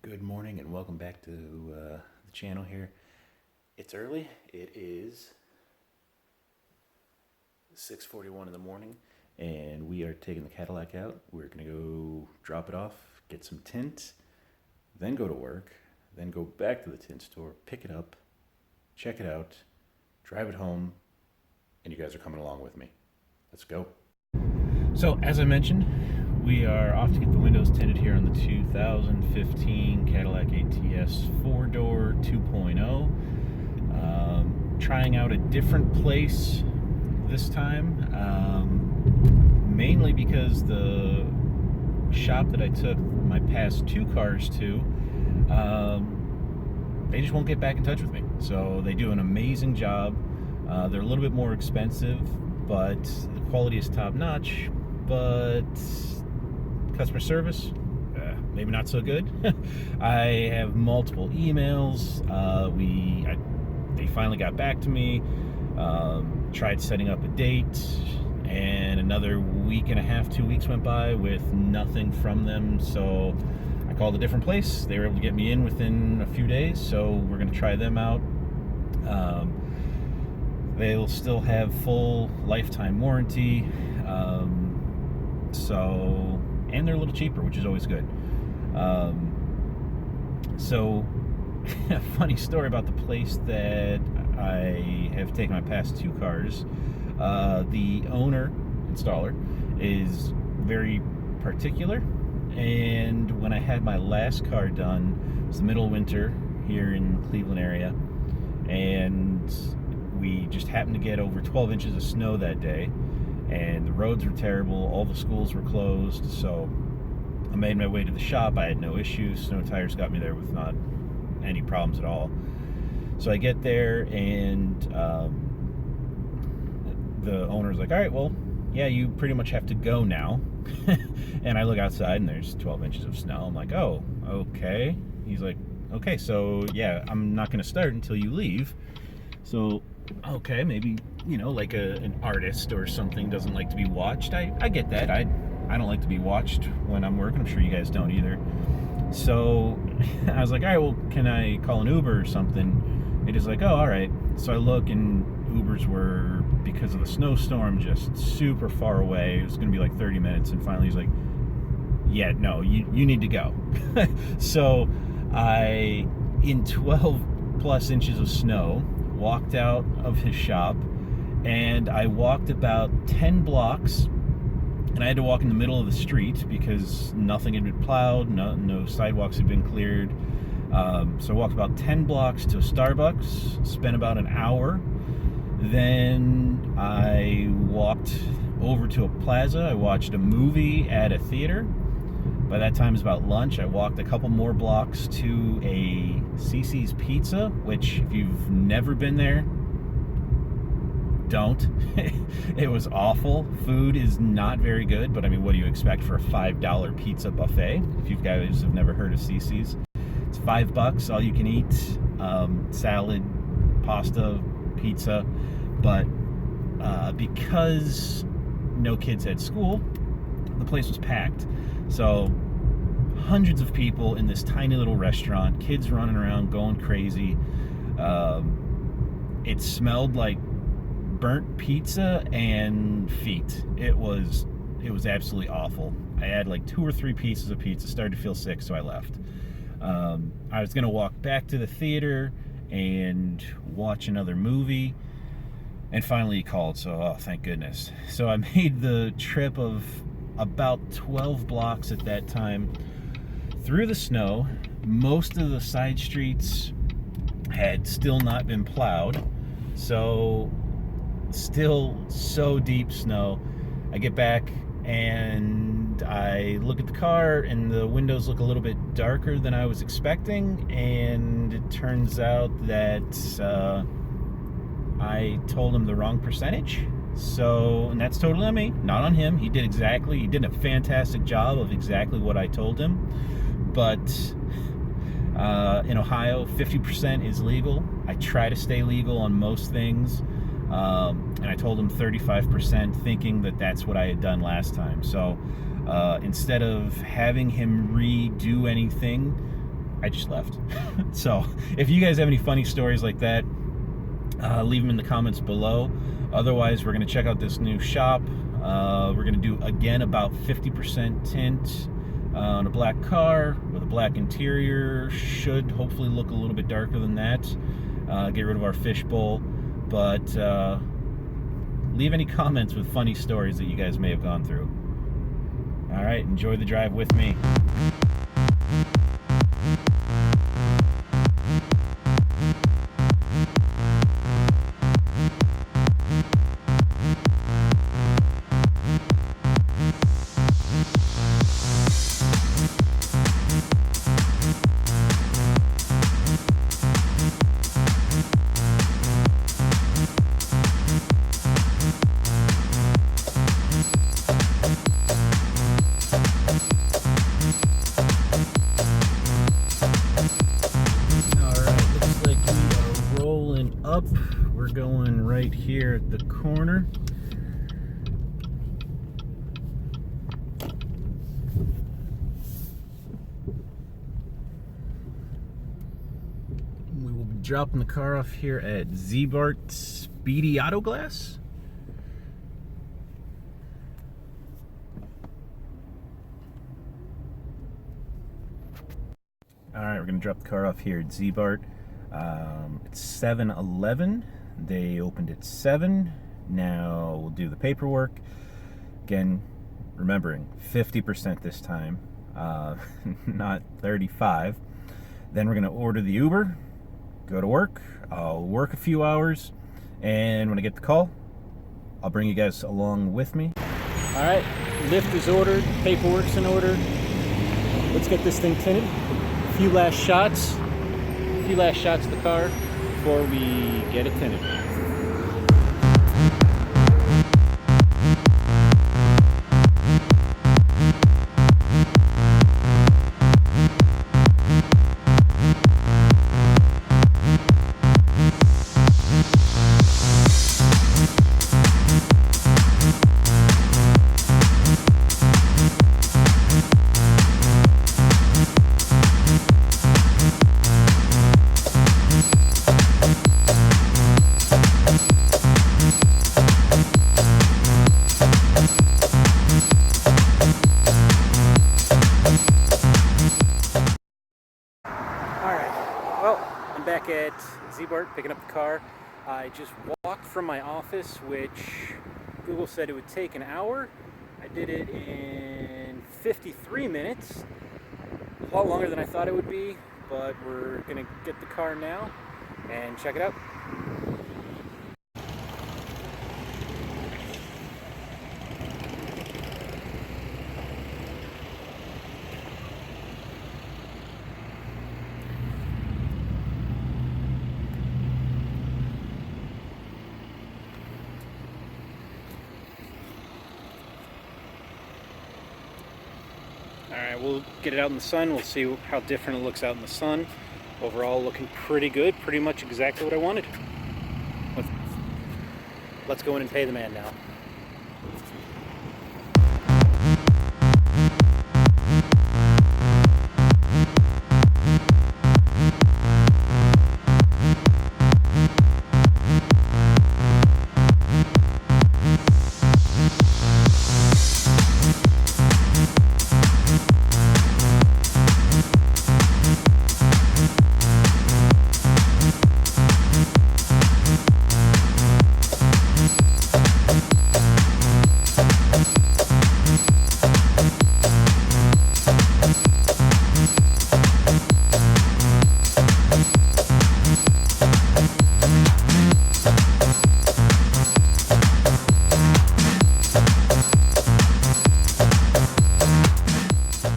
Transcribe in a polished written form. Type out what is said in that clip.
Good morning and welcome back to the channel here. It's early. It is 6:41 in the morning and we are taking the Cadillac out. We're going to go drop it off, get some tint, then go to work, then go back to the tint store, pick it up, check it out, drive it home, and you guys are coming along with me. Let's go. So as I mentioned, we are off to get the windows tinted here on the 2015 Cadillac ATS 4-door 2.0. Trying out a different place this time, mainly because the shop that I took my past two cars to, they just won't get back in touch with me. So they do an amazing job. They're a little bit more expensive, but the quality is top-notch. But customer service, maybe not so good. I have multiple emails. They finally got back to me. Tried setting up a date, and another week and a half, 2 weeks went by with nothing from them. So I called a different place. They were able to get me in within a few days. So we're going to try them out. They'll still have full lifetime warranty. And they're a little cheaper, which is always good. So a funny story about the place that I have taken my past two cars. The owner, installer, is very particular, and when I had my last car done, it was the middle of winter here in Cleveland area, and we just happened to get over 12 inches of snow that day, and the roads were terrible, all the schools were closed. So I made my way to the shop. I had no issues. Snow Tires got me there with not any problems at all. So I get there, and the owner's like, all right, well, yeah, you pretty much have to go now. And I look outside and there's 12 inches of snow. I'm like, oh, okay. He's like, okay, so yeah, I'm not gonna start until you leave. So okay, maybe, you know, like an artist or something doesn't like to be watched. I get that. I don't like to be watched when I'm working. I'm sure you guys don't either. So I was like, all right, well, can I call an Uber or something? And he's like, oh, all right. So I look, and Ubers were, because of the snowstorm, just super far away. It was going to be like 30 minutes. And finally he's like, yeah, no, you need to go. So I, in 12 plus inches of snow, walked out of his shop, and I walked about 10 blocks, and I had to walk in the middle of the street because nothing had been plowed, no sidewalks had been cleared. So I walked about 10 blocks to a Starbucks, spent about an hour. Then I walked over to a plaza. I watched a movie at a theater. By that time, it was about lunch. I walked a couple more blocks to a CC's Pizza, which, if you've never been there, don't. It was awful. Food is not very good, but I mean, what do you expect for a $5 pizza buffet? If you guys have never heard of CC's, it's $5, all you can eat, salad, pasta, pizza. But because no kids had school, the place was packed. So hundreds of people in this tiny little restaurant, kids running around going crazy. It smelled like burnt pizza and feet. It was absolutely awful. I had like 2 or 3 pieces of pizza, started to feel sick, so I left. I was gonna walk back to the theater and watch another movie, and finally he called, so oh, thank goodness. So I made the trip of about 12 blocks at that time through the snow. Most of the side streets had still not been plowed, so still so deep snow. I get back and I look at the car, and the windows look a little bit darker than I was expecting, and it turns out that I told him the wrong percentage. So, and that's totally on me, not on him. He did a fantastic job of exactly what I told him. But in Ohio, 50% is legal. I try to stay legal on most things. And I told him 35%, thinking that that's what I had done last time. So instead of having him redo anything, I just left. So if you guys have any funny stories like that, leave them in the comments below. Otherwise, we're going to check out this new shop. We're going to do, again, about 50% tint on a black car with a black interior. Should hopefully look a little bit darker than that. Get rid of our fishbowl. But leave any comments with funny stories that you guys may have gone through. All right, enjoy the drive with me. Up, we're going right here at the corner. We will be dropping the car off here at Zbart Speedy Auto Glass. All right, we're gonna drop the car off here at Zbart. It's 7-11. They opened at 7. Now we'll do the paperwork. Again, remembering 50% this time, not 35. Then we're going to order the Uber, go to work. I'll work a few hours, and when I get the call, I'll bring you guys along with me. All right, lift is ordered, paperwork's in order. Let's get this thing tinted. A few last shots of the car before we get it tinted. Back at Zbart picking up the car. I just walked from my office, which Google said it would take an hour. I did it in 53 minutes. A lot longer than I thought it would be, but we're gonna get the car now and check it out. Alright, we'll get it out in the sun. We'll see how different it looks out in the sun. Overall, looking pretty good. Pretty much exactly what I wanted. Let's go in and pay the man now.